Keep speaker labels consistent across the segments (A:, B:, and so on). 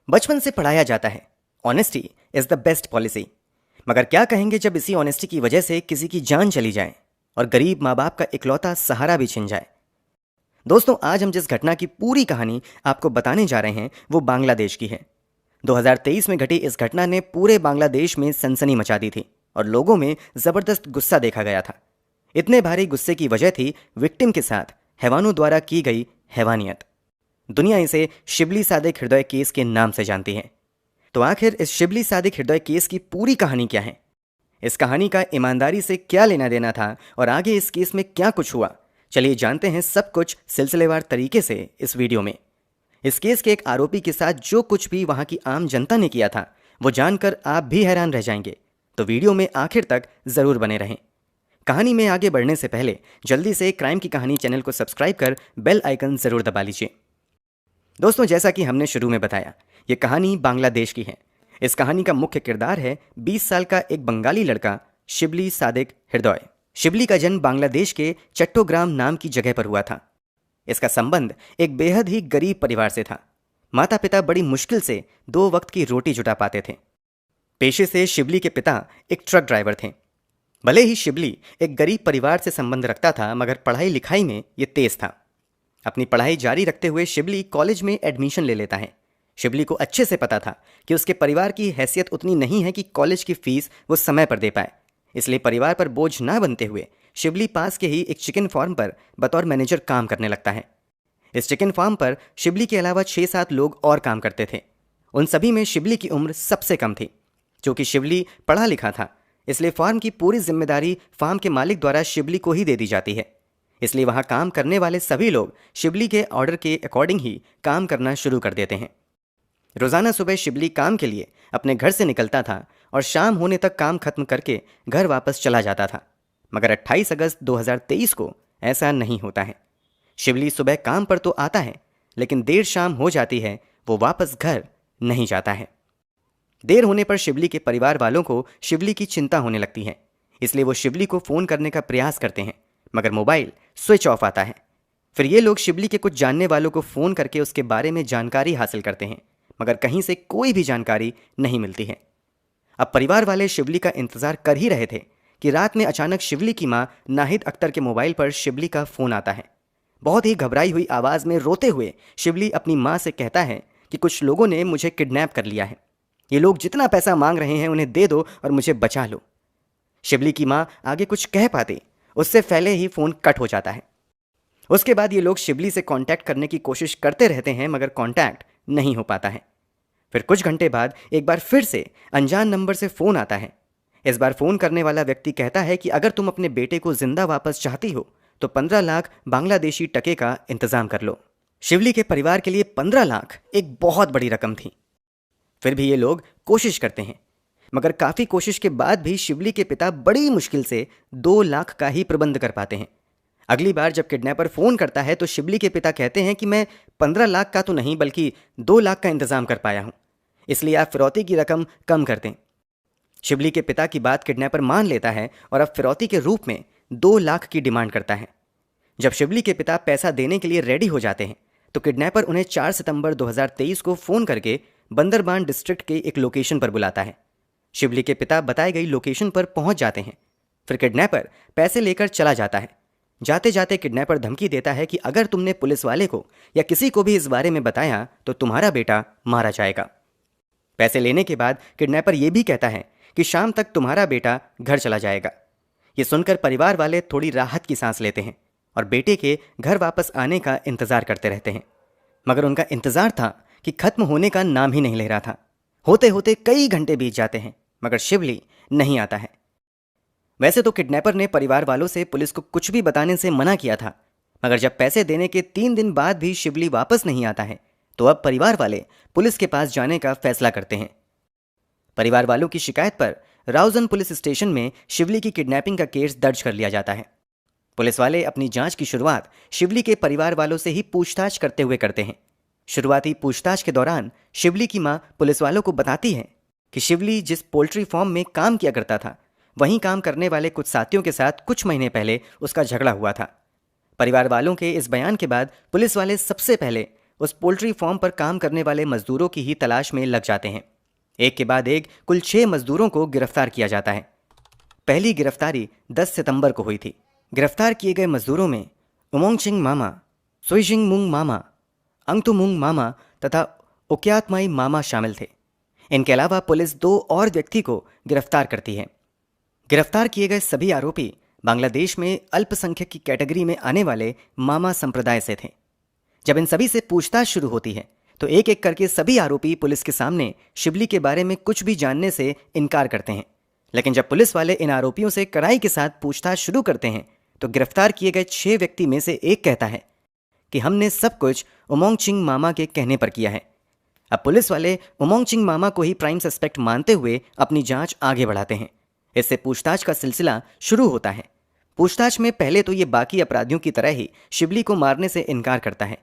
A: बचपन से पढ़ाया जाता है, honesty is the best policy. मगर क्या कहेंगे जब इसी ऑनेस्टी की वजह से किसी की जान चली जाए और गरीब माँ बाप का इकलौता सहारा भी छिन जाए। दोस्तों, आज हम जिस घटना की पूरी कहानी आपको बताने जा रहे हैं वो बांग्लादेश की है। 2023 में घटी इस घटना ने पूरे बांग्लादेश में सनसनी मचा दी थी और लोगों में जबरदस्त गुस्सा देखा गया था। इतने भारी गुस्से की वजह थी विक्टिम के साथ हैवानों द्वारा की गई हैवानियत। दुनिया इसे शिबली सादिक हृदय केस के नाम से जानती है। तो आखिर इस शिबली सादिक हृदय केस की पूरी कहानी क्या है, इस कहानी का ईमानदारी से क्या लेना देना था और आगे इस केस में क्या कुछ हुआ, चलिए जानते हैं सब कुछ सिलसिलेवार तरीके से इस वीडियो में। इस केस के एक आरोपी के साथ जो कुछ भी वहां की आम जनता ने किया था वो जानकर आप भी हैरान रह जाएंगे, तो वीडियो में आखिर तक जरूर बने रहें। कहानी में आगे बढ़ने से पहले जल्दी से क्राइम की कहानी चैनल को सब्सक्राइब कर बेल आइकन जरूर दबा लीजिए। दोस्तों, जैसा कि हमने शुरू में बताया, ये कहानी बांग्लादेश की है। इस कहानी का मुख्य किरदार है 20 साल का एक बंगाली लड़का शिबली सादिक हृदय। शिबली का जन्म बांग्लादेश के चट्टोग्राम नाम की जगह पर हुआ था। इसका संबंध एक बेहद ही गरीब परिवार से था। माता पिता बड़ी मुश्किल से 2 वक्त की रोटी जुटा पाते थे। पेशे से शिबली के पिता एक ट्रक ड्राइवर थे। भले ही शिबली एक गरीब परिवार से संबंध रखता था, मगर पढ़ाई लिखाई में ये तेज था। अपनी पढ़ाई जारी रखते हुए शिबली कॉलेज में एडमिशन ले लेता है। शिबली को अच्छे से पता था कि उसके परिवार की हैसियत उतनी नहीं है कि कॉलेज की फीस वो समय पर दे पाए, इसलिए परिवार पर बोझ ना बनते हुए शिबली पास के ही एक चिकन फार्म पर बतौर मैनेजर काम करने लगता है। इस चिकन फार्म पर शिबली के अलावा 6-7 लोग और काम करते थे। उन सभी में शिबली की उम्र सबसे कम थी। चूंकि शिबली पढ़ा लिखा था, इसलिए फार्म की पूरी जिम्मेदारी फार्म के मालिक द्वारा शिबली को ही दे दी जाती है। इसलिए वहां काम करने वाले सभी लोग शिबली के ऑर्डर के अकॉर्डिंग ही काम करना शुरू कर देते हैं। रोजाना सुबह शिबली काम के लिए अपने घर से निकलता था और शाम होने तक काम खत्म करके घर वापस चला जाता था। मगर 28 अगस्त 2023 को ऐसा नहीं होता है। शिबली सुबह काम पर तो आता है, लेकिन देर शाम हो जाती है, वो वापस घर नहीं जाता है। देर होने पर शिबली के परिवार वालों को शिबली की चिंता होने लगती है, इसलिए वो शिबली को फोन करने का प्रयास करते हैं, मगर मोबाइल स्विच ऑफ आता है। फिर ये लोग शिबली के कुछ जानने वालों को फोन करके उसके बारे में जानकारी हासिल करते हैं, मगर कहीं से कोई भी जानकारी नहीं मिलती है। अब परिवार वाले शिबली का इंतजार कर ही रहे थे कि रात में अचानक शिबली की मां नाहिद अख्तर के मोबाइल पर शिबली का फोन आता है। बहुत ही घबराई हुई आवाज में रोते हुए शिबली अपनी मां से कहता है कि कुछ लोगों ने मुझे किडनैप कर लिया है। ये लोग जितना पैसा मांग रहे हैं उन्हें दे दो और मुझे बचा लो। शिबली की मां आगे कुछ कह पाती उससे पहले ही फोन कट हो जाता है। उसके बाद ये लोग शिबली से कांटेक्ट करने की कोशिश करते रहते हैं, मगर कांटेक्ट नहीं हो पाता है। फिर कुछ घंटे बाद एक बार फिर से अनजान नंबर से फोन आता है। इस बार फोन करने वाला व्यक्ति कहता है कि अगर तुम अपने बेटे को जिंदा वापस चाहती हो तो 15 लाख बांग्लादेशी टके का इंतजाम कर लो। शिबली के परिवार के लिए 15 लाख एक बहुत बड़ी रकम थी। फिर भी ये लोग कोशिश करते हैं, मगर काफी कोशिश के बाद भी शिबली के पिता बड़ी मुश्किल से 2 लाख का ही प्रबंध कर पाते हैं। अगली बार जब किडनैपर फोन करता है तो शिबली के पिता कहते हैं कि मैं 15 लाख का तो नहीं बल्कि 2 लाख का इंतजाम कर पाया हूं, इसलिए आप फिरौती की रकम कम कर दें। शिबली के पिता की बात किडनैपर मान लेता है और अब फिरौती के रूप में 2 लाख की डिमांड करता है। जब शिबली के पिता पैसा देने के लिए रेडी हो जाते हैं तो किडनैपर उन्हें 4 सितंबर 2023 को फोन करके बंदरबान डिस्ट्रिक्ट के एक लोकेशन पर बुलाता है। शिबली के पिता बताई गई लोकेशन पर पहुंच जाते हैं। फिर किडनैपर पैसे लेकर चला जाता है। जाते जाते किडनैपर धमकी देता है कि अगर तुमने पुलिस वाले को या किसी को भी इस बारे में बताया तो तुम्हारा बेटा मारा जाएगा। पैसे लेने के बाद किडनैपर यह भी कहता है कि शाम तक तुम्हारा बेटा घर चला जाएगा। ये सुनकर परिवार वाले थोड़ी राहत की सांस लेते हैं और बेटे के घर वापस आने का इंतजार करते रहते हैं, मगर उनका इंतजार था कि खत्म होने का नाम ही नहीं ले रहा था। होते होते कई घंटे बीत जाते हैं, मगर शिबली नहीं आता है। वैसे तो किडनैपर ने परिवार वालों से पुलिस को कुछ भी बताने से मना किया था, मगर जब पैसे देने के 3 दिन बाद भी शिबली वापस नहीं आता है तो अब परिवार वाले पुलिस के पास जाने का फैसला करते हैं। परिवार वालों की शिकायत पर राउजन पुलिस स्टेशन में शिबली की किडनैपिंग का केस दर्ज कर लिया जाता है। पुलिस वाले अपनी जांच की शुरुआत शिबली के परिवार वालों से ही पूछताछ करते हुए करते हैं। शुरुआती पूछताछ के दौरान शिबली की मां पुलिस वालों को बताती है कि शिबली जिस पोल्ट्री फार्म में काम किया करता था वहीं काम करने वाले कुछ साथियों के साथ कुछ महीने पहले उसका झगड़ा हुआ था। परिवार वालों के इस बयान के बाद पुलिस वाले सबसे पहले उस पोल्ट्री फार्म पर काम करने वाले मजदूरों की ही तलाश में लग जाते हैं। एक के बाद एक कुल 6 मजदूरों को गिरफ्तार किया जाता है। पहली गिरफ्तारी 10 सितंबर को हुई थी। गिरफ्तार किए गए मजदूरों में उमोंगचिंग मामा, सुइजिंगमुंग मामा, अंगतुमुंग मामा तथा उक्यातमाई मामा शामिल थे। इनके अलावा पुलिस 2 और व्यक्ति को गिरफ्तार करती है। गिरफ्तार किए गए सभी आरोपी बांग्लादेश में अल्पसंख्यक की कैटेगरी में आने वाले मामा संप्रदाय से थे। जब इन सभी से पूछताछ शुरू होती है तो एक एक करके सभी आरोपी पुलिस के सामने शिबली के बारे में कुछ भी जानने से इनकार करते हैं। लेकिन जब पुलिस वाले इन आरोपियों से कड़ाई के साथ पूछताछ शुरू करते हैं तो गिरफ्तार किए गए 6 व्यक्ति में से एक कहता है कि हमने सब कुछ उमोंगचिंग मामा के कहने पर किया है। अब पुलिस वाले उमोंगचिंग मामा को ही प्राइम सस्पेक्ट मानते हुए अपनी जांच आगे बढ़ाते हैं। इससे पूछताछ का सिलसिला शुरू होता है। पूछताछ में पहले तो ये बाकी अपराधियों की तरह ही शिबली को मारने से इनकार करता है,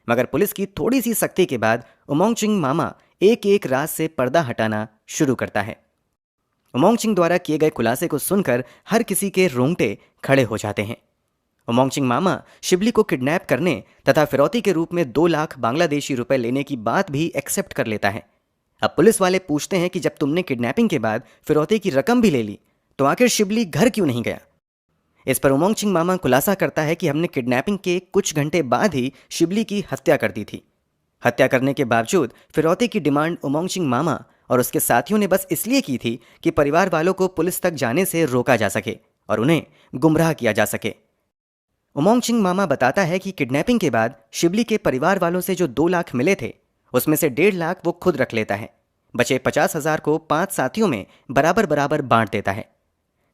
A: मगर पुलिस की थोड़ी सी सख्ती के बाद उमोंगचिंग मामा एक एक राज से पर्दा हटाना शुरू करता है। उमोंगचिंग द्वारा किए गए खुलासे को सुनकर हर किसी के रोंगटे खड़े हो जाते हैं। उमोंगचिंग मामा शिबली को किडनैप करने तथा फिरौती के रूप में 2 लाख बांग्लादेशी रुपए लेने की बात भी एक्सेप्ट कर लेता है। अब पुलिस वाले पूछते हैं कि जब तुमने किडनैपिंग के बाद फिरौती की रकम भी ले ली तो आखिर शिबली घर क्यों नहीं गया। इस पर उमोंगचिंग मामा खुलासा करता है कि हमने किडनैपिंग के कुछ घंटे बाद ही शिबली की हत्या कर दी थी। हत्या करने के बावजूद फिरौती की डिमांड उमोंगचिंग मामा और उसके साथियों ने बस इसलिए की थी कि परिवार वालों को पुलिस तक जाने से रोका जा सके और उन्हें गुमराह किया जा सके। उमोंगचिंग मामा बताता है कि किडनैपिंग के बाद शिबली के परिवार वालों से जो 2 लाख मिले थे उसमें से 1.5 लाख वो खुद रख लेता है। बचे 50,000 को 5 साथियों में बराबर बराबर बांट देता है।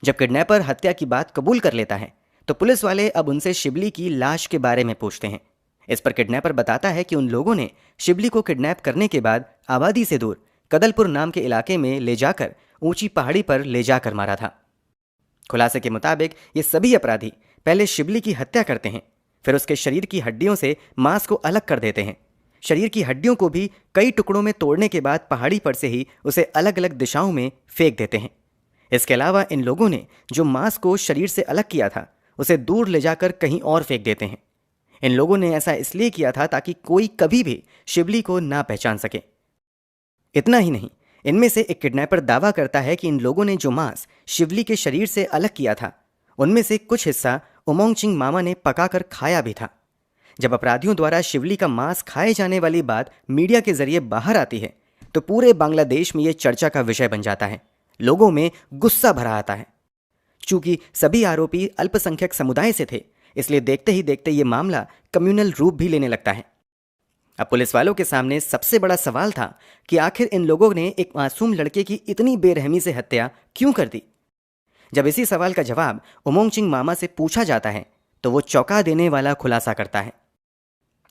A: जब किडनैपर हत्या की बात कबूल कर लेता है तो पुलिस वाले अब उनसे शिबली की लाश के बारे में पूछते हैं। इस पर किडनैपर बताता है कि उन लोगों ने शिबली को किडनैप करने के बाद आबादी से दूर कदलपुर नाम के इलाके में ले जाकर ऊंची पहाड़ी पर ले जाकर मारा था। खुलासे के मुताबिक ये सभी अपराधी पहले शिबली की हत्या करते हैं, फिर उसके शरीर की हड्डियों से मांस को अलग कर देते हैं। शरीर की हड्डियों को भी कई टुकड़ों में तोड़ने के बाद पहाड़ी पर से ही उसे अलग अलग दिशाओं में फेंक देते हैं। इसके अलावा इन लोगों ने जो मांस को शरीर से अलग किया था उसे दूर ले जाकर कहीं और फेंक देते हैं। इन लोगों ने ऐसा इसलिए किया था ताकि कोई कभी भी शिबली को ना पहचान सके। इतना ही नहीं, इनमें से एक किडनैपर दावा करता है कि इन लोगों ने जो मांस शिबली के शरीर से अलग किया था उनमें से कुछ हिस्सा उमोंगचिंग मामा ने पकाकर खाया भी था। जब अपराधियों द्वारा शिवली का मांस खाए जाने वाली बात मीडिया के जरिए बाहर आती है तो पूरे बांग्लादेश में यह चर्चा का विषय बन जाता है। लोगों में गुस्सा भरा आता है। चूंकि सभी आरोपी अल्पसंख्यक समुदाय से थे इसलिए देखते ही देखते ये मामला कम्युनल रूप भी लेने लगता है। अब पुलिस वालों के सामने सबसे बड़ा सवाल था कि आखिर इन लोगों ने एक मासूम लड़के की इतनी बेरहमी से हत्या क्यों कर दी। जब इसी सवाल का जवाब उमोंगचिंग मामा से पूछा जाता है तो वो चौंका देने वाला खुलासा करता है।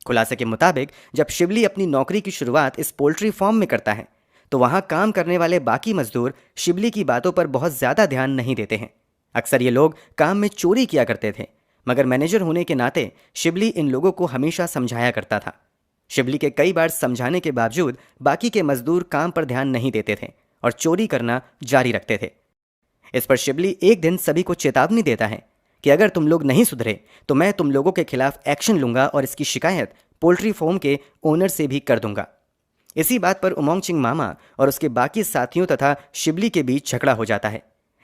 A: खुलासे के मुताबिक जब शिबली अपनी नौकरी की शुरुआत इस पोल्ट्री फार्म में करता है तो वहां काम करने वाले बाकी मजदूर शिबली की बातों पर बहुत ज्यादा ध्यान नहीं देते हैं। अक्सर ये लोग काम में चोरी किया करते थे, मगर मैनेजर होने के नाते शिबली इन लोगों को हमेशा समझाया करता था। शिबली के कई बार समझाने के बावजूद बाकी के मजदूर काम पर ध्यान नहीं देते थे और चोरी करना जारी रखते थे। इस पर शिबली एक दिन सभी को चेतावनी देता है कि अगर तुम लोग नहीं सुधरे तो मैं तुम लोगों के खिलाफ एक्शन लूंगा और इसकी शिकायत पोल्ट्री फार्म के ओनर से भी कर दूंगा। इसी बात पर उमोंगचिंग मामा और उसके बाकी साथियों तथा शिबली के बीच झगड़ा हो जाता है।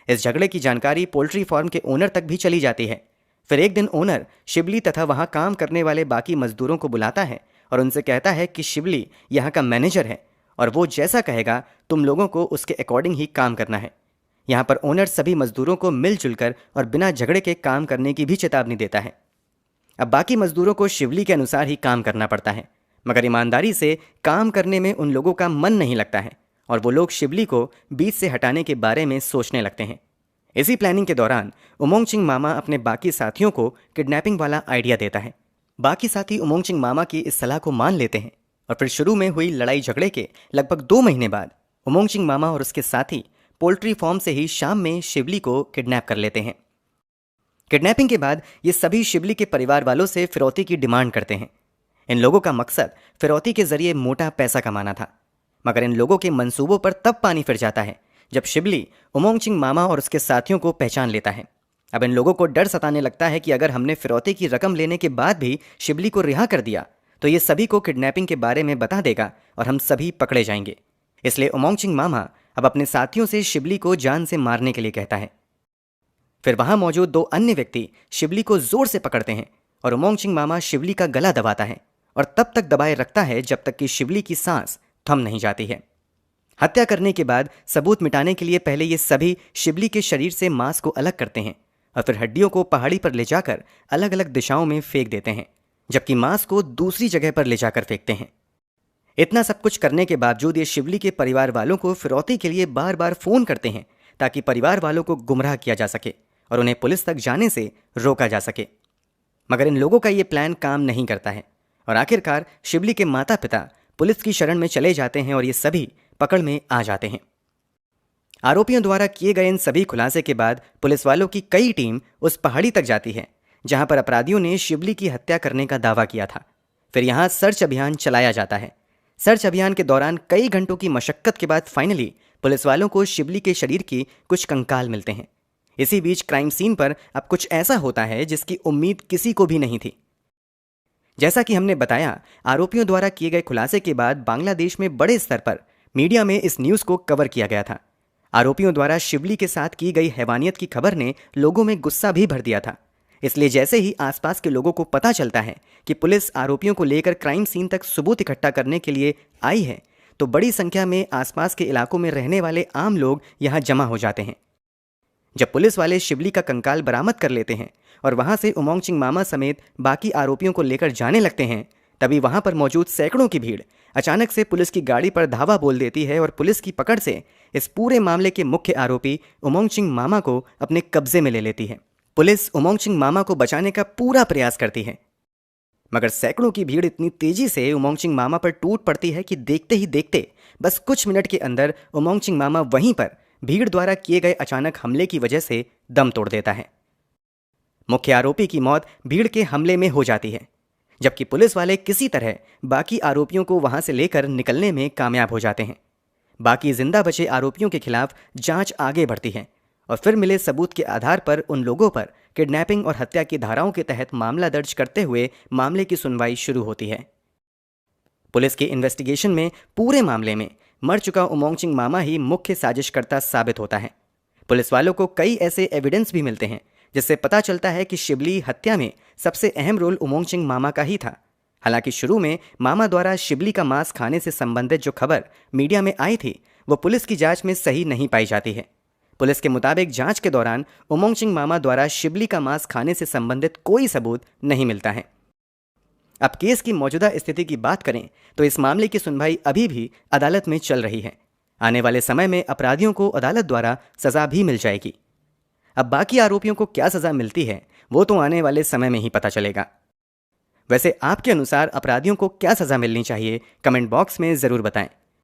A: इस झगड़े की जानकारी पोल्ट्री फार्म के ओनर तक भी चली जाती है। फिर एक दिन ओनर शिबली तथा वहां काम करने वाले बाकी मजदूरों को बुलाता है और उनसे कहता है कि शिबली यहाँ का मैनेजर है और वो जैसा कहेगा तुम लोगों को उसके अकॉर्डिंग ही काम करना है। यहाँ पर ओनर सभी मजदूरों को मिलजुल कर और बिना झगड़े के काम करने की भी चेतावनी देता है। अब बाकी मजदूरों को शिवली के अनुसार ही काम करना पड़ता है, मगर ईमानदारी से काम करने में उन लोगों का मन नहीं लगता है और वो लोग शिवली को बीच से हटाने के बारे में सोचने लगते हैं। इसी प्लानिंग के दौरान उमोंगचिंग मामा अपने बाकी साथियों को किडनैपिंग वाला आइडिया देता है। बाकी साथी उमोंगचिंग मामा की इस सलाह को मान लेते हैं और फिर शुरू में हुई लड़ाई झगड़े के लगभग 2 महीने बाद उमोंगचिंग मामा और उसके साथी पोल्ट्री फार्म से ही शाम में शिवली को किडनैप कर लेते हैं। किडनैपिंग के बाद ये सभी शिवली के परिवार वालों से फिरौती की डिमांड करते हैं। इन लोगों का मकसद फिरौती के जरिए मोटा पैसा कमाना था, मगर इन लोगों के मंसूबों पर तब पानी फिर जाता है जब शिवली उमोंगचिंग मामा और उसके साथियों को पहचान लेता है। अब इन लोगों को डर सताने लगता है कि अगर हमने फिरौती की रकम लेने के बाद भी शिवली को रिहा कर दिया तो ये सभी को किडनैपिंग के बारे में बता देगा और हम सभी पकड़े जाएंगे। इसलिए उमोंगचिंग मामा अब अपने साथियों से शिबली को जान से मारने के लिए कहता है। फिर वहां मौजूद 2 अन्य व्यक्ति शिबली को जोर से पकड़ते हैं और उमोंगचिंग मामा शिबली का गला दबाता है और तब तक दबाए रखता है जब तक कि शिबली की सांस थम नहीं जाती है। हत्या करने के बाद सबूत मिटाने के लिए पहले ये सभी शिबली के शरीर से मांस को अलग करते हैं और फिर हड्डियों को पहाड़ी पर ले जाकर अलग अलग दिशाओं में फेंक देते हैं, जबकि मांस को दूसरी जगह पर ले जाकर फेंकते हैं। इतना सब कुछ करने के बावजूद ये शिबली के परिवार वालों को फिरौती के लिए बार बार फोन करते हैं ताकि परिवार वालों को गुमराह किया जा सके और उन्हें पुलिस तक जाने से रोका जा सके। मगर इन लोगों का ये प्लान काम नहीं करता है और आखिरकार शिबली के माता पिता पुलिस की शरण में चले जाते हैं और ये सभी पकड़ में आ जाते हैं। आरोपियों द्वारा किए गए इन सभी खुलासे के बाद पुलिस वालों की कई टीम उस पहाड़ी तक जाती है जहां पर अपराधियों ने शिबली की हत्या करने का दावा किया था। फिर यहां सर्च अभियान चलाया जाता है। सर्च अभियान के दौरान कई घंटों की मशक्कत के बाद फाइनली पुलिस वालों को शिबली के शरीर की कुछ कंकाल मिलते हैं। इसी बीच क्राइम सीन पर अब कुछ ऐसा होता है जिसकी उम्मीद किसी को भी नहीं थी। जैसा कि हमने बताया, आरोपियों द्वारा किए गए खुलासे के बाद बांग्लादेश में बड़े स्तर पर मीडिया में इस न्यूज को कवर किया गया था। आरोपियों द्वारा शिबली के साथ की गई हैवानियत की खबर ने लोगों में गुस्सा भी भर दिया था। इसलिए जैसे ही आसपास के लोगों को पता चलता है कि पुलिस आरोपियों को लेकर क्राइम सीन तक सबूत इकट्ठा करने के लिए आई है, तो बड़ी संख्या में आसपास के इलाकों में रहने वाले आम लोग यहां जमा हो जाते हैं। जब पुलिस वाले शिबली का कंकाल बरामद कर लेते हैं और वहां से उमोंगचिंग मामा समेत बाकी आरोपियों को लेकर जाने लगते हैं, तभी वहां पर मौजूद सैकड़ों की भीड़ अचानक से पुलिस की गाड़ी पर धावा बोल देती है और पुलिस की पकड़ से इस पूरे मामले के मुख्य आरोपी उमोंगचिंग मामा को अपने कब्जे में ले लेती है। पुलिस उमोंगचिंग मामा को बचाने का पूरा प्रयास करती है, मगर सैकड़ों की भीड़ इतनी तेजी से उमोंगचिंग मामा पर टूट पड़ती है कि देखते ही देखते बस कुछ मिनट के अंदर उमोंगचिंग मामा वहीं पर भीड़ द्वारा किए गए अचानक हमले की वजह से दम तोड़ देता है। मुख्य आरोपी की मौत भीड़ के हमले में हो जाती है, जबकि पुलिस वाले किसी तरह बाकी आरोपियों को वहां से लेकर निकलने में कामयाब हो जाते हैं। बाकी जिंदा बचे आरोपियों के खिलाफ जांच आगे बढ़ती है और फिर मिले सबूत के आधार पर उन लोगों पर किडनैपिंग और हत्या की धाराओं के तहत मामला दर्ज करते हुए मामले की सुनवाई शुरू होती है। पुलिस के इन्वेस्टिगेशन में पूरे मामले में मर चुका उमोंगचिंग मामा ही मुख्य साजिशकर्ता साबित होता है। पुलिस वालों को कई ऐसे एविडेंस भी मिलते हैं जिससे पता चलता है कि शिबली हत्या में सबसे अहम रोल उमोंगचिंग मामा का ही था। हालांकि शुरू में मामा द्वारा शिबली का मांस खाने से संबंधित जो खबर मीडिया में आई थी वो पुलिस की जांच में सही नहीं पाई जाती है। पुलिस के मुताबिक जांच के दौरान उमोंगचिंग मामा द्वारा शिबली का मांस खाने से संबंधित कोई सबूत नहीं मिलता है। अब केस की मौजूदा स्थिति की बात करें तो इस मामले की सुनवाई अभी भी अदालत में चल रही है। आने वाले समय में अपराधियों को अदालत द्वारा सजा भी मिल जाएगी। अब बाकी आरोपियों को क्या सजा मिलती है वो तो आने वाले समय में ही पता चलेगा। वैसे आपके अनुसार अपराधियों को क्या सजा मिलनी चाहिए, कमेंट बॉक्स में जरूर बताएं।